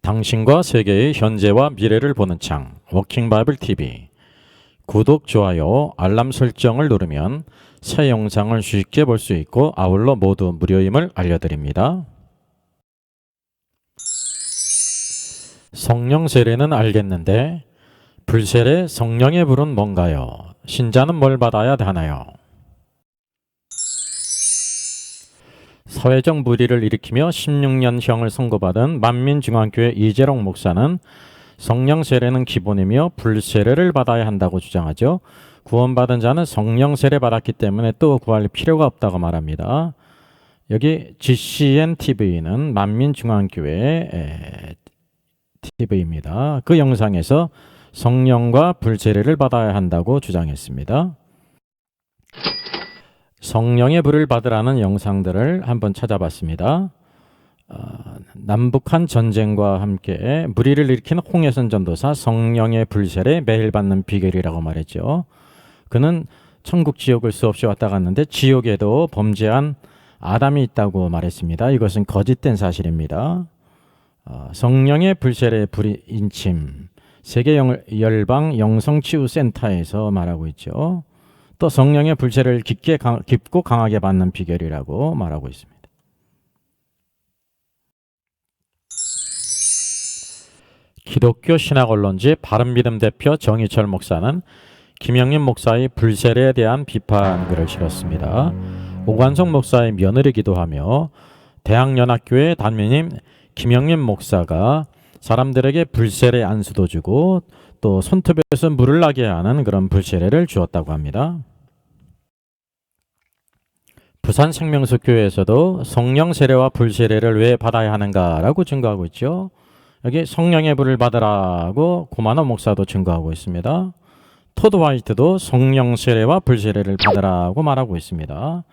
당신과 세계의 현재와 미래를 보는 창 워킹 바이블 TV. 구독, 좋아요, 알람 설정을 누르면 새 영상을 쉽게 볼 수 있고 아울러 모두 무료임을 알려드립니다. 성령 세례는 알겠는데 불세례 성령의 불은 뭔가요? 신자는 뭘 받아야 하나요? 사회적 물의를 일으키며 16년형을 선고받은 만민중앙교회 이재롱 목사는 성령 세례는 기본이며 불세례를 받아야 한다고 주장하죠. 구원받은 자는 성령 세례 받았기 때문에 또 구할 필요가 없다고 말합니다. 여기 GCN TV는 만민중앙교회 TV입니다. 그 영상에서 성령과 불세례를 받아야 한다고 주장했습니다. 성령의 불을 받으라는 영상들을 한번 찾아봤습니다. 남북한 전쟁과 함께 물의를 일으킨 홍해선 전도사 성령의 불세례 매일 받는 비결이라고 말했죠. 그는 천국 지옥을 수없이 왔다 갔는데 지옥에도 범죄한 아담이 있다고 말했습니다. 이것은 거짓된 사실입니다. 성령의 불세례 불이 인침 세계열방 영성치유센터에서 말하고 있죠. 또 성령의 불세례를 깊고 강하게 받는 비결이라고 말하고 있습니다. 기독교 신학언론지 바른믿음 대표 정희철 목사는 김영림 목사의 불세례에 대한 비판 글을 실었습니다. 오관성 목사의 며느리기도 하며 대학연합교회 단면인 김영림 목사가 사람들에게 불세례 안수도 주고 또 손톱에서 물을 나게 하는 그런 불세례를 주었다고 합니다. 부산 생명수교회에서도 성령 세례와 불세례를 왜 받아야 하는가라고 증거하고 있죠. 여기 성령의 불을 받으라고 고만호 목사도 증거하고 있습니다. 토드 화이트도 성령 세례와 불세례를 받으라고 말하고 있습니다.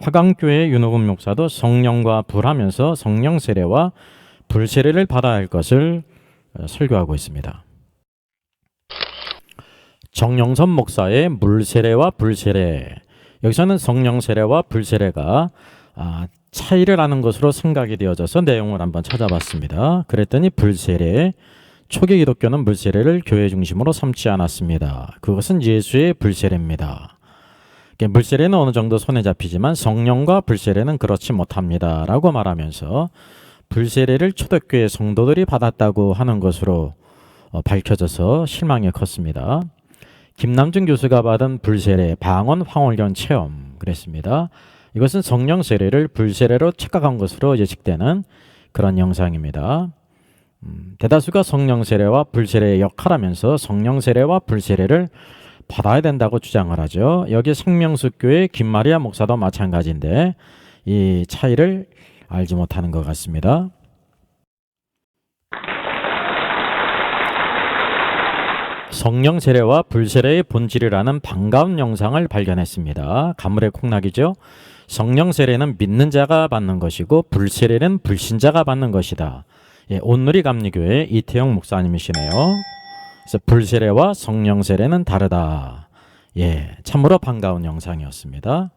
화강교회 윤호금 목사도 성령과 불하면서 성령 세례와 불세례를 받아야 할 것을 설교하고 있습니다. 정영선 목사의 물세례와 불세례, 여기서는 성령 세례와 불세례가 차이를 아는 것으로 생각이 되어져서 내용을 한번 찾아봤습니다. 그랬더니 불세례, 초기 기독교는 물세례를 교회 중심으로 삼지 않았습니다. 그것은 예수의 불세례입니다. 물세례는 어느 정도 손에 잡히지만 성령과 불세례는 그렇지 못합니다 라고 말하면서 불세례를 초대교회 성도들이 받았다고 하는 것으로 밝혀져서 실망이 컸습니다. 김남준 교수가 받은 불세례 방언 황홀견 체험 그랬습니다. 이것은 성령 세례를 불세례로 착각한 것으로 예측되는 그런 영상입니다. 대다수가 성령 세례와 불세례의 역할하면서 성령 세례와 불세례를 받아야 된다고 주장을 하죠. 여기 생명수교회 김마리아 목사도 마찬가지인데 이 차이를 알지 못하는 것 같습니다. 성령 세례와 불세례의 본질이라는 반가운 영상을 발견했습니다. 가물의 콩락이죠. 성령 세례는 믿는 자가 받는 것이고 불세례는 불신자가 받는 것이다. 온누리 감리교회 이태영 목사님이시네요. 그래서 불세례와 성령 세례는 다르다. 참으로 반가운 영상이었습니다.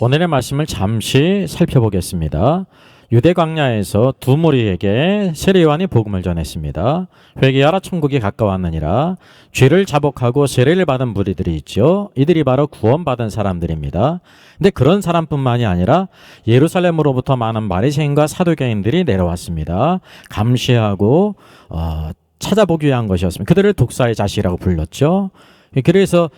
오늘의 말씀을 잠시 살펴보겠습니다. 유대 광야에서 두 무리에게 세례요한이 복음을 전했습니다. 회개하라 천국이 가까웠느니라. 죄를 자복하고 세례를 받은 무리들이 있죠. 이들이 바로 구원받은 사람들입니다. 근데 그런 사람뿐만이 아니라 예루살렘으로부터 많은 바리새인과 사두개인들이 내려왔습니다. 감시하고 찾아보기 위한 것이었습니다. 그들을 독사의 자식이라고 불렀죠. 그래서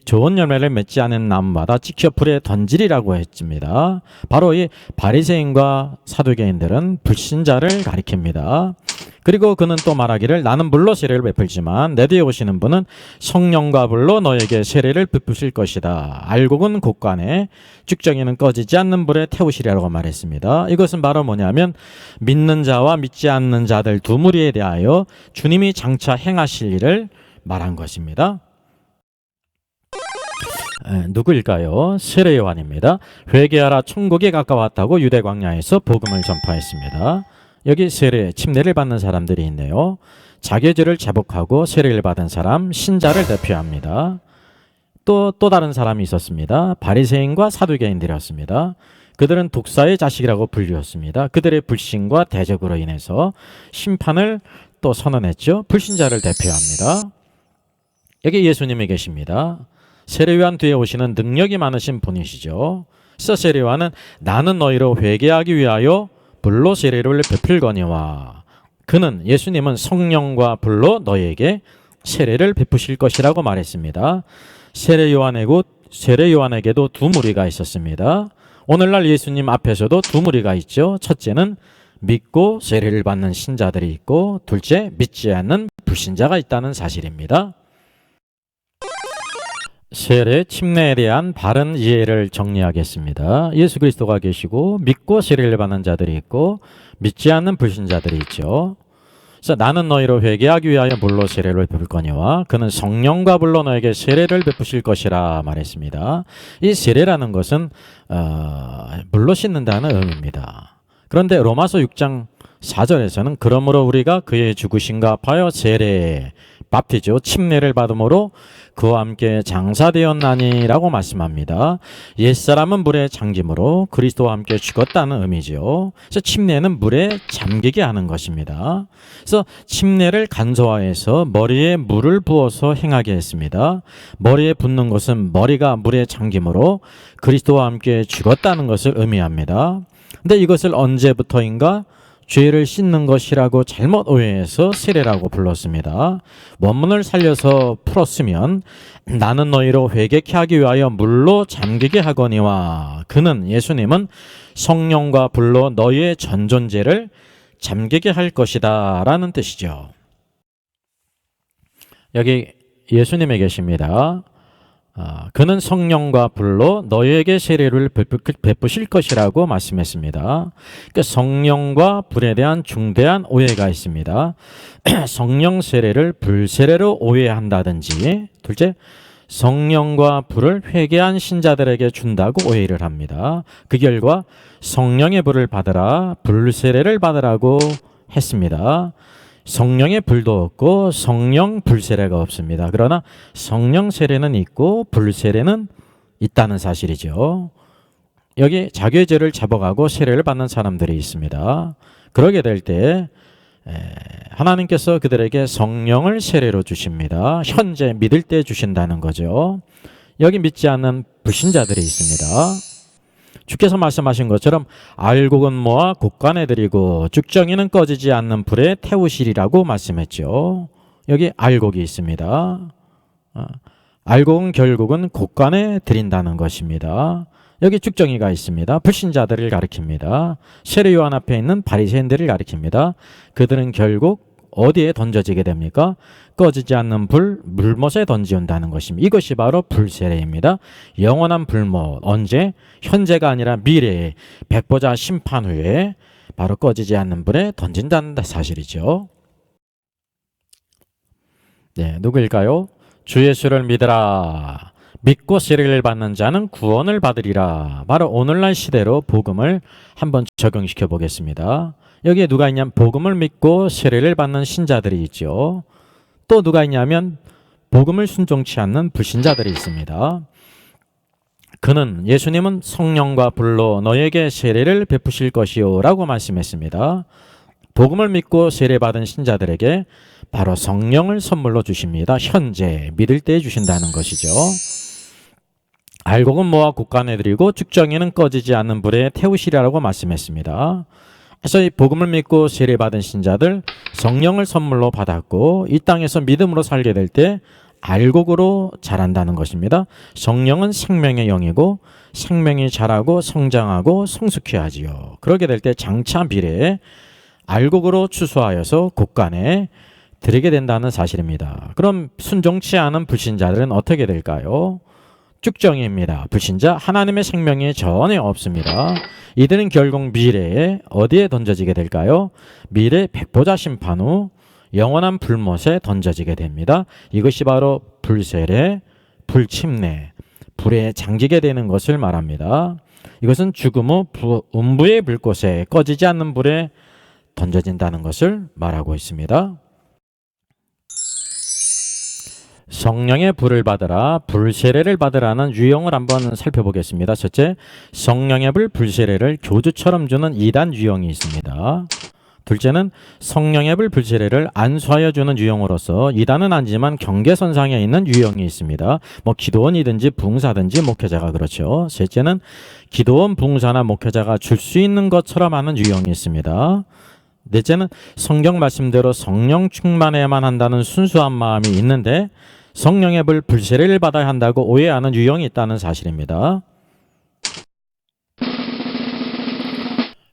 좋은 열매를 맺지 않은 나무마다 찍혀 불에 던지리라고 했습니다. 바로 이 바리새인과 사두개인들은 불신자를 가리킵니다. 그리고 그는 또 말하기를 나는 물로 세례를 베풀지만 내 뒤에 오시는 분은 성령과 불로 너에게 세례를 베푸실 것이다. 알곡은 곳간에 쭉정이는 꺼지지 않는 불에 태우시리라고 말했습니다. 이것은 바로 뭐냐면 믿는 자와 믿지 않는 자들 두 무리에 대하여 주님이 장차 행하실 일을 말한 것입니다. 누구일까요? 세례 요한입니다. 회개하라 천국이 가까웠다고 유대 광야에서 복음을 전파했습니다. 여기 세례, 침례를 받는 사람들이 있네요. 자기의 죄를 자복하고 세례를 받은 사람, 신자를 대표합니다. 또 다른 사람이 있었습니다. 바리새인과 사두개인들이었습니다. 그들은 독사의 자식이라고 불리웠습니다. 그들의 불신과 대적으로 인해서 심판을 또 선언했죠. 불신자를 대표합니다. 여기 예수님이 계십니다. 세례요한 뒤에 오시는 능력이 많으신 분이시죠. 그래서 세례요한은 나는 너희로 회개하기 위하여 불로 세례를 베풀거니와 그는 예수님은 성령과 불로 너희에게 세례를 베푸실 것이라고 말했습니다. 세례요한에게도 두 무리가 있었습니다. 오늘날 예수님 앞에서도 두 무리가 있죠. 첫째는 믿고 세례를 받는 신자들이 있고 둘째 믿지 않는 불신자가 있다는 사실입니다. 세례 침례에 대한 바른 이해를 정리하겠습니다. 예수 그리스도가 계시고 믿고 세례를 받는 자들이 있고 믿지 않는 불신자들이 있죠. 그래서 나는 너희로 회개하기 위하여 물로 세례를 베풀 거니와 그는 성령과 불로 너에게 세례를 베푸실 것이라 말했습니다. 이 세례라는 것은 물로 씻는다는 의미입니다. 그런데 로마서 6장 4절에서는 그러므로 우리가 그의 죽으심과 합하여 세례, 밥티죠, 침례를 받음으로 그와 함께 장사되었나니라고 말씀합니다. 옛사람은 물에 잠김으로 그리스도와 함께 죽었다는 의미죠. 그래서 침례는 물에 잠기게 하는 것입니다. 그래서 침례를 간소화해서 머리에 물을 부어서 행하게 했습니다. 머리에 붓는 것은 머리가 물에 잠김으로 그리스도와 함께 죽었다는 것을 의미합니다. 근데 이것을 언제부터인가 죄를 씻는 것이라고 잘못 오해해서 세례라고 불렀습니다. 원문을 살려서 풀었으면 나는 너희로 회개케 하기 위하여 물로 잠기게 하거니와 그는 예수님은 성령과 불로 너희의 전존죄를 잠기게 할 것이다 라는 뜻이죠. 여기 예수님이 계십니다. 그는 성령과 불로 너희에게 세례를 베푸실 것이라고 말씀했습니다. 그러니까 성령과 불에 대한 중대한 오해가 있습니다. 성령 세례를 불 세례로 오해한다든지 둘째 성령과 불을 회개한 신자들에게 준다고 오해를 합니다. 그 결과 성령의 불을 받으라 불 세례를 받으라고 했습니다. 성령의 불도 없고 성령 불세례가 없습니다. 그러나 성령 세례는 있고 불세례는 있다는 사실이죠. 여기 자기의 죄를 잡아가고 세례를 받는 사람들이 있습니다. 그러게 될 때 하나님께서 그들에게 성령을 세례로 주십니다. 현재 믿을 때 주신다는 거죠. 여기 믿지 않는 불신자들이 있습니다. 주께서 말씀하신 것처럼 알곡은 모아 곡간에 들이고 죽정이는 꺼지지 않는 불에 태우시리라고 말씀했죠. 여기 알곡이 있습니다. 알곡은 결국은 곡간에 들인다는 것입니다. 여기 죽정이가 있습니다. 불신자들을 가리킵니다. 세례 요한 앞에 있는 바리새인들을 가리킵니다. 그들은 결국 어디에 던져지게 됩니까? 꺼지지 않는 물못에 던지온다는 것입니다. 이것이 바로 불세례입니다. 영원한 불못, 언제? 현재가 아니라 미래에 백보자 심판 후에 바로 꺼지지 않는 불에 던진다는 사실이죠. 네, 누구일까요? 주 예수를 믿으라. 믿고 세례를 받는 자는 구원을 받으리라. 바로 오늘날 시대로 복음을 한번 적용시켜 보겠습니다. 여기에 누가 있냐면 복음을 믿고 세례를 받는 신자들이 있죠. 또 누가 있냐면 복음을 순종치 않는 불신자들이 있습니다. 그는 예수님은 성령과 불로 너에게 세례를 베푸실 것이요 라고 말씀했습니다. 복음을 믿고 세례받은 신자들에게 바로 성령을 선물로 주십니다. 현재 믿을 때 주신다는 것이죠. 알곡은 모아 곡간에 들이고 죽정이는 꺼지지 않는 불에 태우시리라고 말씀했습니다. 그래서 이 복음을 믿고 세례받은 신자들 성령을 선물로 받았고 이 땅에서 믿음으로 살게 될 때 알곡으로 자란다는 것입니다. 성령은 생명의 영이고 생명이 자라고 성장하고 성숙해 하지요. 그러게 될 때 장차 미래에 알곡으로 추수하여서 곡간에 들이게 된다는 사실입니다. 그럼 순종치 않은 불신자들은 어떻게 될까요? 죽정입니다. 불신자 하나님의 생명이 전혀 없습니다. 이들은 결국 미래에 어디에 던져지게 될까요? 미래 백보자 심판 후 영원한 불못에 던져지게 됩니다. 이것이 바로 불세례, 불침례, 불에 잠기게 되는 것을 말합니다. 이것은 죽음 후 음부의 불꽃에 꺼지지 않는 불에 던져진다는 것을 말하고 있습니다. 성령의 불을 받으라, 불세례를 받으라는 유형을 한번 살펴보겠습니다. 첫째, 성령의 불, 불세례를 교주처럼 주는 이단 유형이 있습니다. 둘째는 성령의 불, 불세례를 안수하여 주는 유형으로서 이단은 아니지만 경계선상에 있는 유형이 있습니다. 뭐 기도원이든지 부흥사든지 목회자가 그렇죠. 셋째는 기도원, 부흥사나 목회자가 줄 수 있는 것처럼 하는 유형이 있습니다. 넷째는 성경 말씀대로 성령 충만해야만 한다는 순수한 마음이 있는데 성령의 불, 불세례를 받아야 한다고 오해하는 유형이 있다는 사실입니다.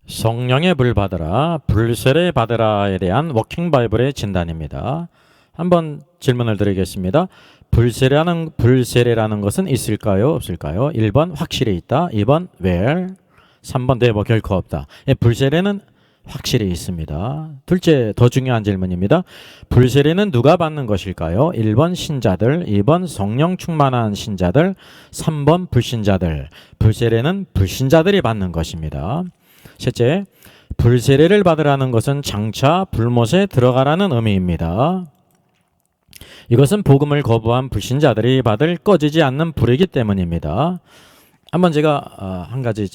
성령의 불 받으라, 불세례 받으라에 대한 워킹 바이블의 진단입니다. 한번 질문을 드리겠습니다. 불세례라는 것은 있을까요? 없을까요? 1번 확실히 있다. 2번 where. 3번 never 결코 없다. 불세례는 확실히 있습니다. 둘째, 더 중요한 질문입니다. 불세례는 누가 받는 것일까요? 1번 신자들, 2번 성령 충만한 신자들, 3번 불신자들. 불세례는 불신자들이 받는 것입니다. 셋째, 불세례를 받으라는 것은 장차 불못에 들어가라는 의미입니다. 이것은 복음을 거부한 불신자들이 받을 꺼지지 않는 불이기 때문입니다. 한번 제가 한 가지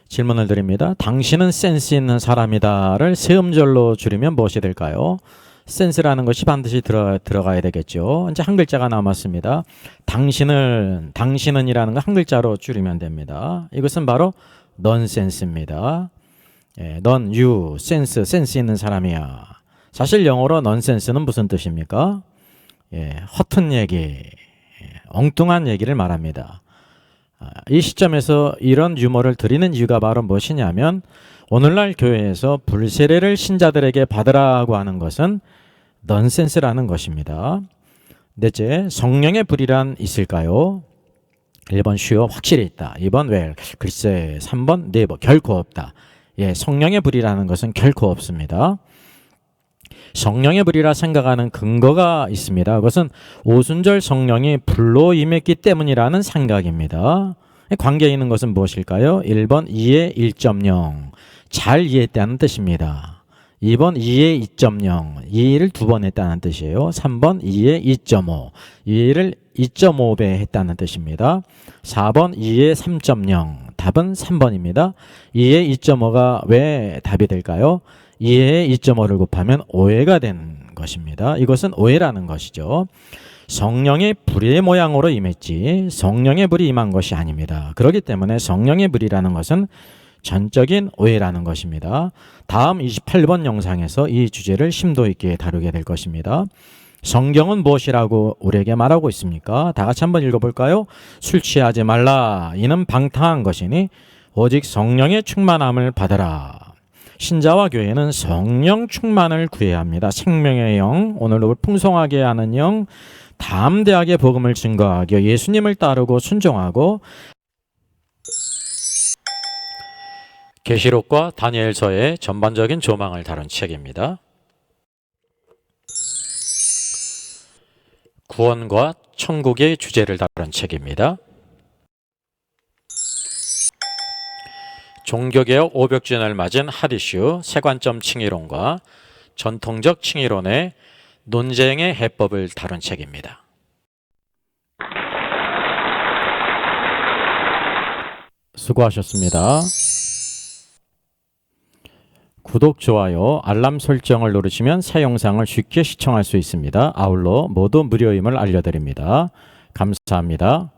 질문을 드립니다. 당신은 센스 있는 사람이다를 세 음절로 줄이면 무엇이 될까요? 센스라는 것이 반드시 들어가야 되겠죠. 이제 한 글자가 남았습니다. 당신은이라는 거 한 글자로 줄이면 됩니다. 이것은 바로 넌센스입니다. 넌, 유, 센스 있는 사람이야. 사실 영어로 넌센스는 무슨 뜻입니까? 허튼 얘기, 엉뚱한 얘기를 말합니다. 이 시점에서 이런 유머를 드리는 이유가 바로 무엇이냐면 오늘날 교회에서 불세례를 신자들에게 받으라고 하는 것은 넌센스라는 것입니다. 넷째, 성령의 불이란 있을까요? 1번 sure, 확실히 있다. 2번 well, 글쎄. 3번 never, 결코 없다. 성령의 불이라는 것은 결코 없습니다. 성령의 불이라 생각하는 근거가 있습니다. 그것은 오순절 성령이 불로 임했기 때문이라는 생각입니다. 관계에 있는 것은 무엇일까요? 1번 이해 1.0, 잘 이해했다는 뜻입니다. 2번 이해 2.0, 이해를 두 번 했다는 뜻이에요. 3번 이해 2.5, 이해를 2.5배 했다는 뜻입니다. 4번 이해 3.0, 답은 3번입니다. 이해 2.5가 왜 답이 될까요? 이해에 2.5를 곱하면 오해가 된 것입니다. 이것은 오해라는 것이죠. 성령의 불의 모양으로 임했지 성령의 불이 임한 것이 아닙니다. 그렇기 때문에 성령의 불이라는 것은 전적인 오해라는 것입니다. 다음 28번 영상에서 이 주제를 심도 있게 다루게 될 것입니다. 성경은 무엇이라고 우리에게 말하고 있습니까? 다 같이 한번 읽어볼까요? 술 취하지 말라. 이는 방탕한 것이니 오직 성령의 충만함을 받으라. 신자와 교회는 성령 충만을 구해야 합니다. 생명의 영, 오늘도 풍성하게 하는 영, 담대하게 복음을 증거하며 예수님을 따르고 순종하고 계시록과 다니엘서의 전반적인 조망을 다룬 책입니다. 구원과 천국의 주제를 다룬 책입니다. 종교개혁 500주년을 맞은 핫이슈 세관점 칭의론과 전통적 칭의론의 논쟁의 해법을 다룬 책입니다. 수고하셨습니다. 구독, 좋아요, 알람 설정을 누르시면 새 영상을 쉽게 시청할 수 있습니다. 아울러 모두 무료임을 알려드립니다. 감사합니다.